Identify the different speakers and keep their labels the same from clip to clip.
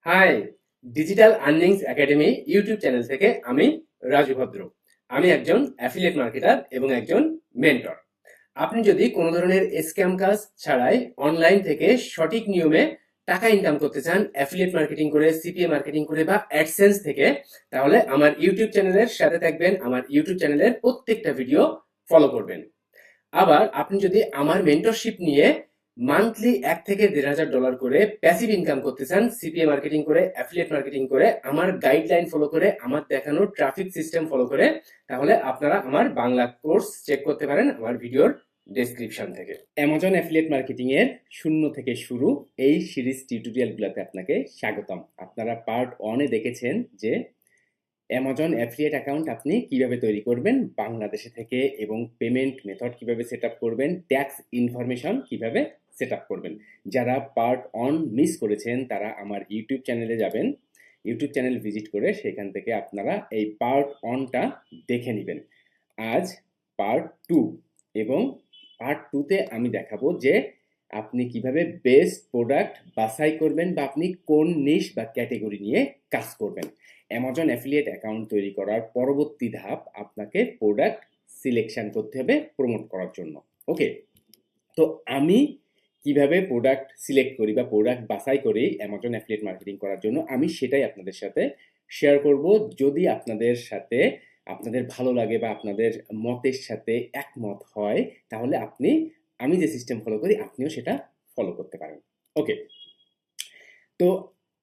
Speaker 1: High, digital earnings academy YouTube channel থেকে আমি রাজু ভদ্র। আমি একজন অ্যাফিলিয়েট মার্কেটার এবং একজন মেন্টর। আপনি যদি কোনো ধরনের স্ক্যাম কাজ ছাড়াই অনলাইন থেকে সঠিক নিয়মে টাকা ইনকাম করতে চান, অ্যাফিলিয়েট মার্কেটিং করে, সিপিএ মার্কেটিং করে বা অ্যাডসেন্স থেকে, তাহলে আমার ইউটিউব চ্যানেলের সাথে থাকবেন। আমার ইউটিউব চ্যানেলের প্রত্যেকটা ভিডিও ফলো করবেন। আবার আপনি যদি আমার মেন্টরশিপ নিয়ে মান্থলি $1,000 থেকে $1,500 করে প্যাসিভ ইনকাম করতে চান, সিপিএ মার্কেটিং করে, অ্যাফিলিয়েট মার্কেটিং করে, আমার গাইডলাইন ফলো করে, আমার দেখানো ট্রাফিক সিস্টেম ফলো করে, তাহলে আপনারা আমার বাংলা কোর্স চেক করতে পারেন আমার ভিডিওর ডেসক্রিপশন থেকে। অ্যামাজন অ্যাফিলিয়েট মার্কেটিং এর শূন্য থেকে শুরু এই সিরিজ টিউটোরিয়ালগুলোতে আপনাকে স্বাগতম। আপনারা পার্ট 1-এ দেখেছেন যে অ্যামাজন অ্যাফিলিয়েট অ্যাকাউন্ট আপনি কিভাবে তৈরি করবেন বাংলাদেশে থেকে, এবং পেমেন্ট মেথড কিভাবে সেট আপ করবেন, ট্যাক্স ইনফরমেশন কিভাবে সেট আপ করবেন। যারা পার্ট 1 মিস করেছেন তারা আমার ইউটিউব চ্যানেলে যাবেন, ইউটিউব চ্যানেল ভিজিট করে সেখান থেকে আপনারা এই পার্ট 1টা দেখে নেবেন। আজ পার্ট 2, এবং পার্ট 2তে আমি দেখাবো যে আপনি কিভাবে বেস্ট প্রোডাক্ট বাছাই করবেন বা আপনি কোন নিশ বা ক্যাটেগরি নিয়ে কাজ করবেন। অ্যামাজন অ্যাফিলিয়েট অ্যাকাউন্ট তৈরি করার পরবর্তী ধাপ আপনাকে প্রোডাক্ট সিলেকশন করতে হবে প্রমোট করার জন্য। ওকে, তো আমি কিভাবে প্রোডাক্ট সিলেক্ট করি বা প্রোডাক্ট বাছাই করি অ্যামাজন অ্যাফিলিয়েট মার্কেটিং করার জন্য, আমি সেটাই আপনাদের সাথে শেয়ার করব। যদি আপনাদের সাথে আপনাদের ভালো লাগে বা আপনাদের মতের সাথে একমত হয়, তাহলে আপনি আমি যে সিস্টেম ফলো করি আপনিও সেটা ফলো করতে পারেন। ওকে, তো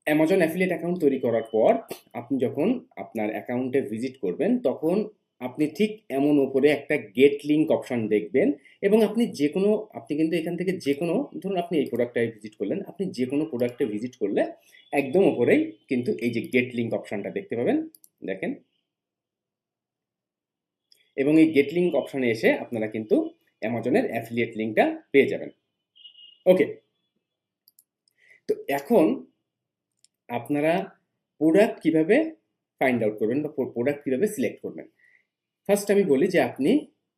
Speaker 1: অ্যামাজন অ্যাফিলিয়েট অ্যাকাউন্ট তৈরি করার পর আপনি যখন আপনার অ্যাকাউন্টে ভিজিট করবেন, তখন আপনি ঠিক এমন উপরে একটা গেট লিঙ্ক অপশন দেখবেন, এবং আপনি কিন্তু এখান থেকে যে কোনো, ধরুন আপনি এই প্রোডাক্টটায় ভিজিট করলেন, আপনি যে কোনো প্রোডাক্টে ভিজিট করলে একদম উপরেই কিন্তু এই যে গেট লিঙ্ক অপশনটা দেখতে পাবেন, দেখেন। এবং এই গেট লিঙ্ক অপশনে এসে আপনারা কিন্তু অ্যামাজনের অ্যাফিলিয়েট লিঙ্কটা পেয়ে যাবেন। ওকে, তো এখন আপনারা প্রোডাক্ট কিভাবে ফাইন্ড আউট করবেন বা প্রোডাক্ট কিভাবে সিলেক্ট করবেন। ফার্স্ট আমি বলি যে আপনি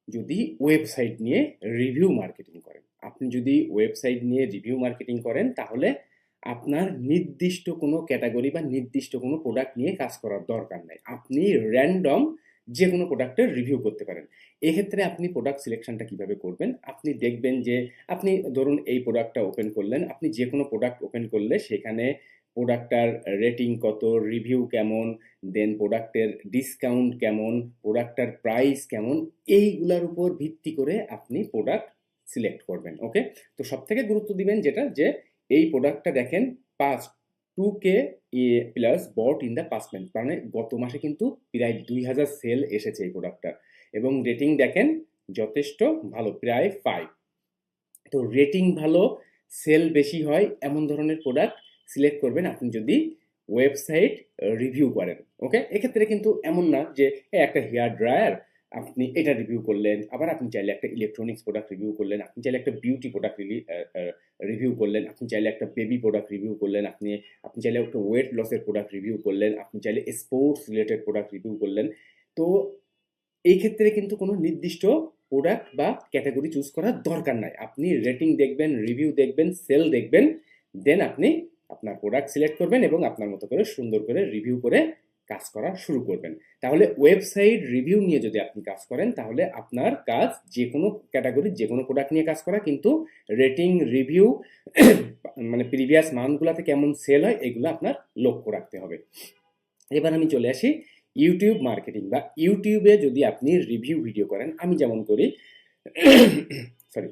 Speaker 1: যদি ওয়েবসাইট নিয়ে রিভিউ মার্কেটিং করেন, তাহলে আপনার নির্দিষ্ট কোনো ক্যাটাগরি বা নির্দিষ্ট কোনো প্রোডাক্ট নিয়ে কাজ করার দরকার নাই। আপনি র্যান্ডম যে কোনো প্রোডাক্টের রিভিউ করতে পারেন। এক্ষেত্রে আপনি প্রোডাক্ট সিলেকশনটা কিভাবে করবেন, আপনি দেখবেন যে আপনি ধরুন এই প্রোডাক্টটা ওপেন করলেন, আপনি যে কোনো প্রোডাক্ট ওপেন করলে সেখানে প্রোডাক্টটার রেটিং কত, রিভিউ কেমন, দেন প্রোডাক্টের ডিসকাউন্ট কেমন, প্রোডাক্টটার প্রাইস কেমন, এইগুলার উপর ভিত্তি করে আপনি প্রোডাক্ট সিলেক্ট করবেন। ওকে, তো সব থেকে গুরুত্ব দিবেন যেটা, যে এই প্রোডাক্টটা দেখেন 2K plus bought in the past month, মানে গত মাসে কিন্তু প্রায় 2000 সেল এসেছে এই প্রোডাক্টটা, এবং রেটিং দেখেন যথেষ্ট ভালো, প্রায় 5। তো রেটিং ভালো, সেল বেশি হয় এমন ধরনের প্রোডাক্ট সিলেক্ট করবেন আপনি যদি ওয়েবসাইট রিভিউ করেন। ওকে, এক্ষেত্রে কিন্তু এমন না যে একটা হেয়ার ড্রায়ার আপনি এটা রিভিউ করলেন, আবার আপনি চাইলে একটা ইলেকট্রনিক্স প্রোডাক্ট রিভিউ করলেন, আপনি চাইলে একটা বিউটি প্রোডাক্ট রিভিউ করলেন, আপনি চাইলে একটা বেবি প্রোডাক্ট রিভিউ করলেন, আপনি চাইলে একটা ওয়েট লসের প্রোডাক্ট রিভিউ করলেন, আপনি চাইলে স্পোর্টস রিলেটেড প্রোডাক্ট রিভিউ করলেন। তো এই ক্ষেত্রে কিন্তু কোনো নির্দিষ্ট প্রোডাক্ট বা ক্যাটাগরি চুজ করার দরকার নাই। আপনি রেটিং দেখবেন, রিভিউ দেখবেন, সেল দেখবেন, দেন আপনি আপনার প্রোডাক্ট সিলেক্ট করবেন এবং আপনার মতো করে সুন্দর করে রিভিউ করে কাজ করা শুরু করবেন। তাহলে ওয়েবসাইট রিভিউ নিয়ে যদি আপনি কাজ করেন, তাহলে আপনার কাজ যে কোনো ক্যাটাগরি, যে কোনো প্রোডাক্ট নিয়ে কাজ করা, কিন্তু রেটিং, রিভিউ মানে প্রিভিয়াস মান্থগুলোতে কেমন সেল হয় এগুলো আপনার লক্ষ্য রাখতে হবে। এবার আমি চলে আসি ইউটিউব মার্কেটিং বা ইউটিউবে যদি আপনি রিভিউ ভিডিও করেন, আমি যেমন করি সরি,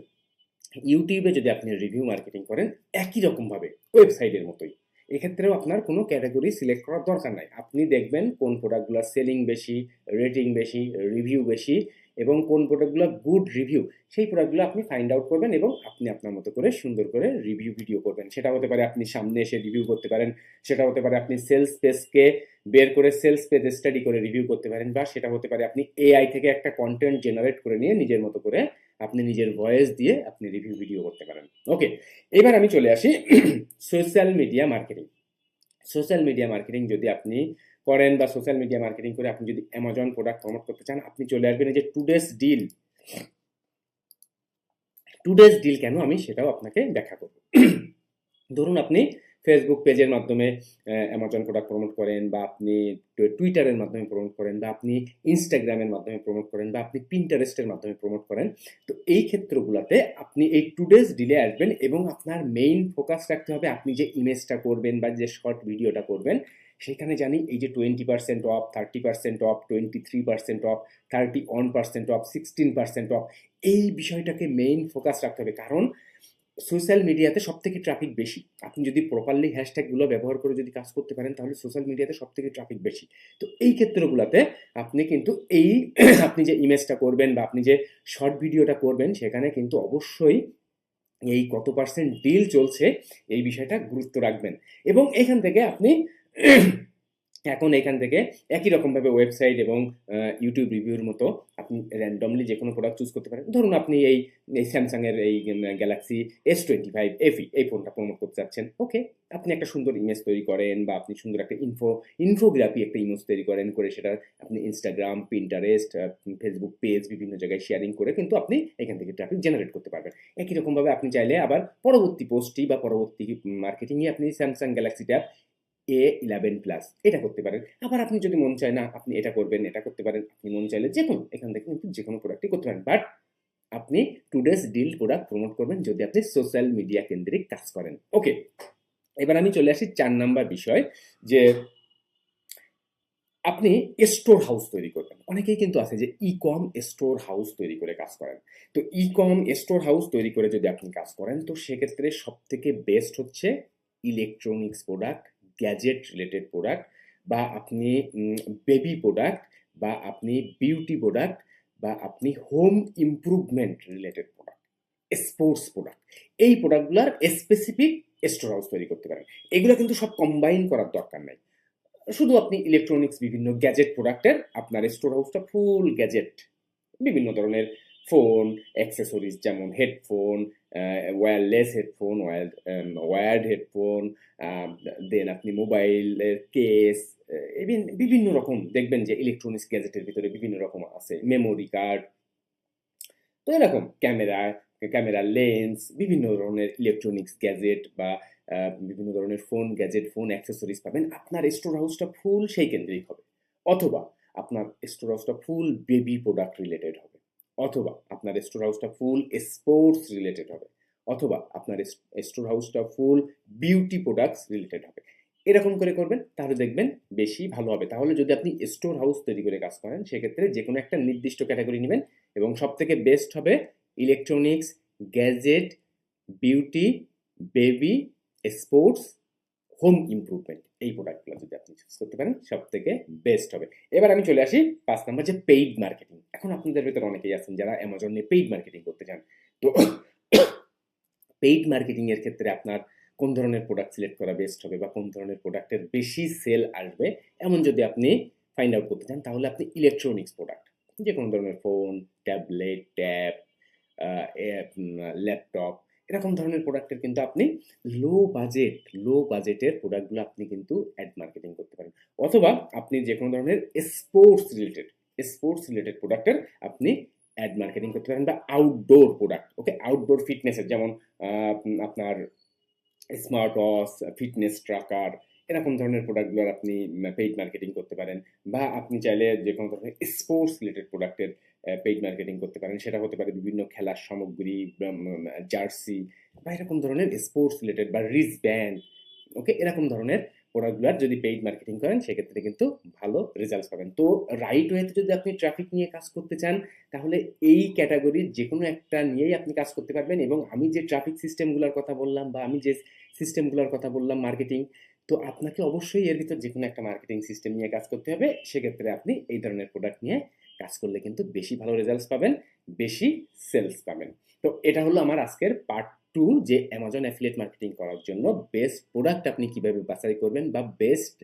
Speaker 1: ইউটিউবে যদি আপনি রিভিউ মার্কেটিং করেন একই রকমভাবে ওয়েবসাইটের মতোই, এক্ষেত্রেও আপনার কোনো ক্যাটাগরি সিলেক্ট করার দরকার নাই। আপনি দেখবেন কোন প্রোডাক্টগুলো সেলিং বেশি, রেটিং বেশি, রিভিউ বেশি, এবং কোন প্রোডাক্টগুলো গুড রিভিউ, সেই প্রোডাক্টগুলো আপনি ফাইন্ড আউট করবেন এবং আপনি আপনার মতো করে সুন্দর করে রিভিউ ভিডিও করবেন। সেটা হতে পারে আপনি সামনে এসে রিভিউ করতে পারেন, সেটা হতে পারে আপনি সেলস পেজকে বের করে সেলস পেজ স্টাডি করে রিভিউ করতে পারেন, বা সেটা হতে পারে আপনি এআই থেকে একটা কন্টেন্ট জেনারেট করে নিয়ে নিজের মতো করে আপনি নিজের ভয়েস দিয়ে আপনি রিভিউ ভিডিও করতে পারেন। ওকে, এবার আমি চলে আসি social media marketing. Social media marketing যদি আপনি করেন বা সোশ্যাল মিডিয়া মার্কেটিং করে আপনি যদি অ্যামাজন প্রোডাক্ট প্রমোট করতে চান, আপনি চলে আসবেন এই যে টুডেস ডিল। টুডেস ডিল কেন, আমি সেটাও আপনাকে ব্যাখ্যা করব। ধরুন আপনি ফেসবুক পেজের মাধ্যমে অ্যামাজন প্রোডাক্ট প্রমোট করেন, বা আপনি টুইটারের মাধ্যমে প্রমোট করেন, বা আপনি ইনস্টাগ্রামের মাধ্যমে প্রমোট করেন, বা আপনি পিন্টারেস্টের মাধ্যমে প্রমোট করেন, তো এই ক্ষেত্রগুলোতে আপনি এই 2 ডেজ ডিলে আসবেন এবং আপনার মেইন ফোকাস রাখতে হবে আপনি যে ইমেজটা করবেন বা যে শর্ট ভিডিওটা করবেন সেখানে জানি এই যে 20% of, 30% of, 23% of, 31% of, 16% of, এই বিষয়টাকে মেইন ফোকাস রাখতে হবে। কারণ সোশ্যাল মিডিয়াতে সব থেকে ট্রাফিক বেশি। আপনি যদি প্রপারলি হ্যাশট্যাগুলো ব্যবহার করে যদি কাজ করতে পারেন তাহলে সোশ্যাল মিডিয়াতে সব থেকে ট্রাফিক বেশি। তো এই ক্ষেত্রগুলোতে আপনি কিন্তু এই আপনি যে ইমেজটা করবেন বা আপনি যে শর্ট ভিডিওটা করবেন সেখানে কিন্তু অবশ্যই এই কত পার্সেন্ট ডিল চলছে এই বিষয়টা গুরুত্ব রাখবেন। এবং এখান থেকে আপনি এখন এখান থেকে একই রকমভাবে ওয়েবসাইট এবং ইউটিউব রিভিউর মতো আপনি র্যান্ডমলি যে কোনো প্রোডাক্ট চুজ করতে পারেন। ধরুন আপনি এই স্যামসাংয়ের এই গ্যালাক্সি S25 FE এই ফোনটা প্রমোট করতে চাচ্ছেন, ওকে, আপনি একটা সুন্দর ইমেজ তৈরি করেন বা আপনি সুন্দর একটা ইনফোগ্রাফি একটা ইমেজ তৈরি করেন, করে সেটা আপনি ইনস্টাগ্রাম, পিন্টারেস্ট, ফেসবুক পেজ বিভিন্ন জায়গায় শেয়ারিং করে কিন্তু আপনি এখান থেকে ট্রাফিক জেনারেট করতে পারবেন। একই রকমভাবে আপনি চাইলে আবার পরবর্তী পোস্টটি বা পরবর্তী মার্কেটিংয়ে আপনি Samsung Galaxy tab A11 plus এটা করতে পারেন। আবার আপনি যদি মন চায় না আপনি এটা করবেন, এটা করতে পারেন, আপনি মন চাইলে যে কোনো এখান থেকে কিন্তু যে কোনো প্রোডাক্টই করতে পারেন। বাট আপনি টুডেজ ডিল প্রোডাক্ট প্রমোট করবেন যদি আপনি সোশ্যাল মিডিয়া কেন্দ্রিক কাজ করেন। ওকে, এবার আমি চলে আসি 4 নাম্বার বিষয়, যে আপনি স্টোর হাউস তৈরি করবেন। অনেকেই কিন্তু আছে যে ই-কম স্টোর হাউস তৈরি করে কাজ করেন। তো ই-কম স্টোর হাউস তৈরি করে যদি আপনি কাজ করেন তো সেক্ষেত্রে সবথেকে বেস্ট হচ্ছে electronics product, gadget related product, বা আপনি বেবি প্রোডাক্ট, বা আপনি বিউটি প্রোডাক্ট, বা আপনি home improvement related product, sports product, এই প্রোডাক্টগুলোর স্পেসিফিক স্টোর হাউস তৈরি করতে পারেন। এগুলো কিন্তু সব কম্বাইন করার দরকার নাই। শুধু আপনি ইলেকট্রনিক্স বিভিন্ন গ্যাজেট প্রোডাক্টের আপনার স্টোর হাউসটা ফুল গ্যাজেট, বিভিন্ন ধরনের ফোন, অ্যাক্সেসরিজ যেমন headphone, wireless headphone, wired headphone, then আপনি মোবাইলের কেস, বিভিন্ন রকম দেখবেন যে ইলেকট্রনিক্স গ্যাজেটের ভিতরে বিভিন্ন রকম আছে, মেমোরি কার্ড, তো এরকম ক্যামেরা লেন্স, বিভিন্ন ধরনের ইলেকট্রনিক্স গ্যাজেট বা বিভিন্ন ধরনের ফোন গ্যাজেট, ফোন অ্যাক্সেসরিজ পাবেন। আপনার স্টোর হাউসটা ফুল সেই কেন্দ্রিক হবে। অথবা আপনার স্টোর হাউসটা ফুল বেবি প্রোডাক্ট রিলেটেড হবে, অথবা আপনার স্টোর হাউসটা ফুল স্পোর্টস রিলেটেড হবে, অথবা আপনার স্টোর হাউসটা ফুল বিউটি প্রোডাক্টস রিলেটেড হবে। এরকম করে করবেন তাহলে দেখবেন বেশি ভালো হবে। তাহলে যদি আপনি স্টোর হাউস তৈরি করে কাজ করেন সেক্ষেত্রে যে কোনো একটা নির্দিষ্ট ক্যাটাগরি নেবেন এবং সব থেকে বেস্ট হবে electronics, gadget, beauty, baby, sports, home improvement, এই প্রোডাক্টগুলো যদি আপনি চুজ করতে পারেন সব থেকে বেস্ট হবে। এবার আমি চলে আসি 5 নম্বর, যে পেইড মার্কেটিং। এখন আপনাদের ভেতরে অনেকেই আছেন যারা অ্যামাজনে পেইড মার্কেটিং করতে চান। তো পেইড মার্কেটিং এর ক্ষেত্রে আপনার কোন ধরনের প্রোডাক্ট সিলেক্ট করা বেস্ট হবে বা কোন ধরনের প্রোডাক্টের বেশি সেল আসবে এমন যদি আপনি ফাইন্ড আউট করতে চান তাহলে আপনি ইলেকট্রনিক্স প্রোডাক্ট, যে কোনো ধরনের ফোন, ট্যাবলেট, ট্যাব, ল্যাপটপ, এরকম ধরনের প্রোডাক্টের কিন্তু আপনি লো বাজেটের প্রোডাক্টগুলো আপনি কিন্তু অ্যাড মার্কেটিং করতে পারেন। অথবা আপনি যে কোনো ধরনের স্পোর্টস রিলেটেড প্রোডাক্টের আপনি অ্যাড মার্কেটিং করতে পারেন, বা আউটডোর প্রোডাক্ট, ওকে, আউটডোর ফিটনেসের যেমন আপনার স্মার্ট ওয়াচ, ফিটনেস ট্র্যাকার, এরকম ধরনের প্রোডাক্টগুলোর আপনি পেইড মার্কেটিং করতে পারেন। বা আপনি চাইলে যে কোনো ধরনের স্পোর্টস রিলেটেড প্রোডাক্টের পেইড মার্কেটিং করতে পারেন। সেটা হতে পারে বিভিন্ন খেলার সামগ্রী, জার্সি, বা এরকম ধরনের স্পোর্টস রিলেটেড, বা রিস্ট ব্যান্ড, ওকে, এরকম ধরনের প্রোডাক্টগুলোর যদি পেইড মার্কেটিং করেন সেক্ষেত্রে কিন্তু ভালো রেজাল্ট পাবেন। তো রাইট ওয়েতে যদি আপনি ট্রাফিক নিয়ে কাজ করতে চান তাহলে এই ক্যাটাগরির যে কোনো একটা নিয়েই আপনি কাজ করতে পারবেন। এবং আমি যে ট্রাফিক সিস্টেমগুলোর কথা বললাম বা আমি যে সিস্টেমগুলোর কথা বললাম মার্কেটিং, তো আপনাকে অবশ্যই এর ভিতর যে কোনো একটা মার্কেটিং সিস্টেম নিয়ে কাজ করতে হবে। সেক্ষেত্রে আপনি এই ধরনের প্রোডাক্ট নিয়ে কাজ করলে কিন্তু বেশি ভালো রেজাল্টস পাবেন, বেশি সেলস পাবেন। তো এটা হলো আমার আজকের পার্ট 2, যে অ্যামাজন অ্যাফিলিয়েট মার্কেটিং করার জন্য বেস্ট প্রোডাক্ট আপনি কিভাবে বাছাই করবেন বা বেস্ট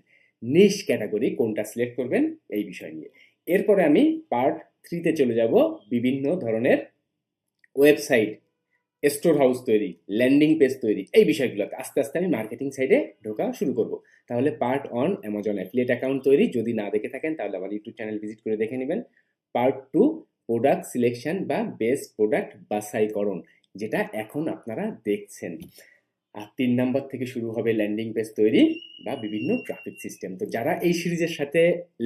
Speaker 1: নিশ ক্যাটাগরি কোনটা সিলেক্ট করবেন এই বিষয় নিয়ে। এরপরে আমি পার্ট 3-তে চলে যাব বিভিন্ন ধরনের ওয়েবসাইট, স্টোর হাউস তৈরি, ল্যান্ডিং পেজ তৈরি, এই বিষয়গুলোতে আস্তে আস্তে আমি মার্কেটিং সাইডে ঢোকা শুরু করব। তাহলে পার্ট 1 অ্যামাজন অ্যাফিলিয়েট অ্যাকাউন্ট তৈরি, যদি না দেখে থাকেন তাহলে আমার ইউটিউব চ্যানেল ভিজিট করে দেখে নেবেন। পার্ট 2 প্রোডাক্ট সিলেকশন বা বেস্ট প্রোডাক্ট বাছাইকরণ, যেটা এখন আপনারা দেখছেন। আর 3 নাম্বার থেকে শুরু হবে ল্যান্ডিং পেজ তৈরি বা বিভিন্ন ট্রাফিক সিস্টেম। তো যারা এই সিরিজের সাথে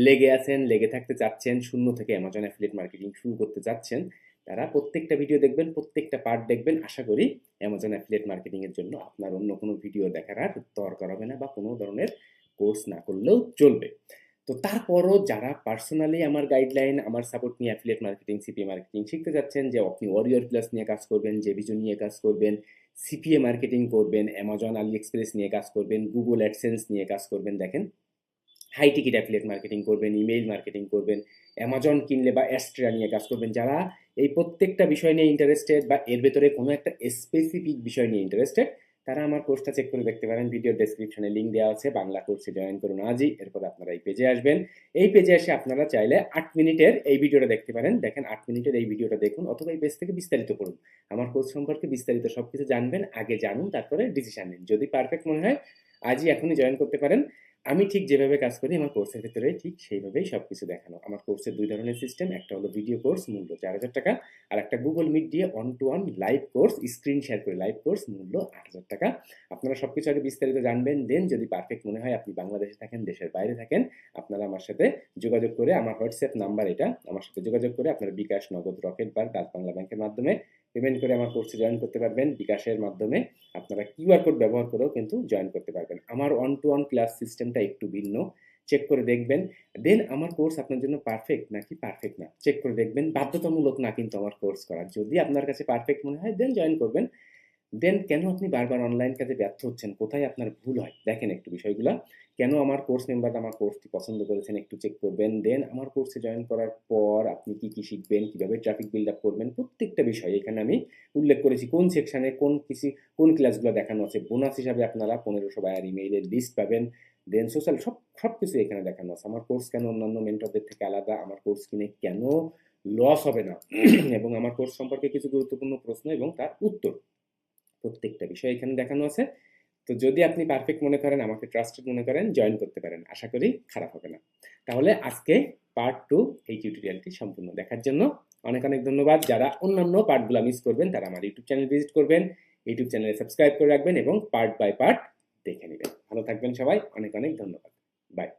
Speaker 1: লেগে আছেন, লেগে থাকতে চাচ্ছেন, শূন্য থেকে অ্যামাজন অ্যাফিলিয়েট মার্কেটিং শুরু করতে চাচ্ছেন, তারা প্রত্যেকটা ভিডিও দেখবেন, প্রত্যেকটা পার্ট দেখবেন। আশা করি অ্যামাজন অ্যাফিলিয়েট মার্কেটিং এর জন্য আপনার অন্য কোনো ভিডিও দেখার আর দরকার হবে না, বা কোনো ধরনের কোর্স না করলেও চলবে। তো তারপরও যারা পার্সোনালি আমার গাইডলাইন, আমার সাপোর্ট নিয়ে অ্যাফিলিয়েট মার্কেটিং, সিপিএ মার্কেটিং শিখতে যাচ্ছেন, যে আপনি ওয়ারিয়র প্লাস নিয়ে কাজ করবেন, জেভিজো নিয়ে কাজ করবেন, সিপিএ মার্কেটিং করবেন, অ্যামাজন আলি এক্সপ্রেস নিয়ে কাজ করবেন, গুগল অ্যাডসেন্স নিয়ে কাজ করবেন, দেখেন হাই টিকিট অ্যাফিলিয়েট মার্কেটিং করবেন, ইমেইল মার্কেটিং করবেন, অ্যামাজন কিনলে বা অ্যাস্ট্রা নিয়ে কাজ করবেন, যারা এই প্রত্যেকটা বিষয় নিয়ে ইন্টারেস্টেড বা এর ভেতরে কোনো একটা স্পেসিফিক বিষয় নিয়ে ইন্টারেস্টেড, তারা আমার কোর্সটা চেক করে দেখতে পারেন। ভিডিও ডেসক্রিপশনে লিঙ্ক দেওয়া আছে, বাংলা কোর্সে জয়েন করুন আজই। এরপর আপনারা এই পেজে আসবেন। এই পেজে এসে আপনারা চাইলে 8 মিনিটের এই ভিডিওটা দেখতে পারেন। দেখেন 8 মিনিটের এই ভিডিওটা দেখুন, অথবা এই পেজ থেকে বিস্তারিত পড়ুন। আমার কোর্স সম্পর্কে বিস্তারিত সবকিছু জানবেন। আগে জানুন, তারপরে ডিসিশন নিন। যদি পারফেক্ট মনে হয় আজই এখনই জয়েন করতে পারেন। আমি ঠিক যেভাবে কাজ করি আমার কোর্সের ভিতরে ঠিক সেইভাবেই সবকিছু দেখানো। আমার কোর্সের 2 ধরনের সিস্টেম, একটা হলো ভিডিও কোর্স মূল্য 4000 টাকা, আর একটা গুগল মিট দিয়ে 1 to 1 live course, screen share করে লাইভ কোর্স মূল্য 8000 টাকা। আপনারা সবকিছু আগে বিস্তারিত জানবেন, দেন যদি পারফেক্ট মনে হয়, আপনি বাংলাদেশে থাকেন, দেশের বাইরে থাকেন, আপনারা আমার সাথে যোগাযোগ করে, আমার হোয়াটসঅ্যাপ নাম্বার এটা, আমার সাথে যোগাযোগ করে আপনারা বিকাশ, নগদ, রকেট বা ডাচ বাংলা ব্যাংকের মাধ্যমে পেমেন্ট করে আমার কোর্সে জয়েন করতে পারবেন। বিকাশের মাধ্যমে আপনারা কিউআর কোড ব্যবহার করেও কিন্তু জয়েন করতে পারবেন। আমার 1 to 1 ক্লাস সিস্টেমটা একটু ভিন্ন, চেক করে দেখবেন। দেন আমার কোর্স আপনার জন্য পারফেক্ট নাকি পারফেক্ট না চেক করে দেখবেন। বাধ্যতামূলক না কিন্তু আমার কোর্স করা। যদি আপনার কাছে পারফেক্ট মনে হয় দেন জয়েন করবেন। দেন কেন আপনি বারবার অনলাইন কাজে ব্যর্থ হচ্ছেন, কোথায় আপনার ভুল হয় দেখেন একটু বিষয়গুলো। কেন আমার কোর্স মেম্বার আমার কোর্সটি পছন্দ করেছেন একটু চেক করবেন। দেন আমার কোর্সে জয়েন করার পর আপনি কি কি শিখবেন, কিভাবে ট্রাফিক বিল্ড আপ করবেন, প্রত্যেকটা বিষয় এখানে আমি উল্লেখ করেছি। কোন সেকশনে কোন ক্লাসগুলো দেখানো আছে। বোনাস হিসাবে আপনারা 1500 বায়ার ইমেইলের লিস্ট পাবেন। দেন সোশ্যাল সবকিছু এখানে দেখানো আছে। আমার কোর্স কেন অন্যান্য মেন্টরদের থেকে আলাদা, আমার কোর্স কিনে কেন লস হবে না এবং আমার কোর্স সম্পর্কে কিছু গুরুত্বপূর্ণ প্রশ্ন এবং তার উত্তর, প্রত্যেকটা বিষয় এখানে দেখানো আছে। তো যদি আপনি পারফেক্ট মনে করেন, আমাকে ট্রাস্টেড মনে করেন, জয়েন করতে পারেন। আশা করি খারাপ হবে না। তাহলে আজকে পার্ট 2 এই টিউটোরিয়ালটি সম্পূর্ণ দেখার জন্য অনেক অনেক ধন্যবাদ। যারা অন্যান্য পার্টগুলো মিস করবেন তারা আমার ইউটিউব চ্যানেল ভিজিট করবেন, ইউটিউব চ্যানেলে সাবস্ক্রাইব করে রাখবেন এবং পার্ট বাই পার্ট দেখে নেবেন। ভালো থাকবেন সবাই, অনেক অনেক ধন্যবাদ। বাই।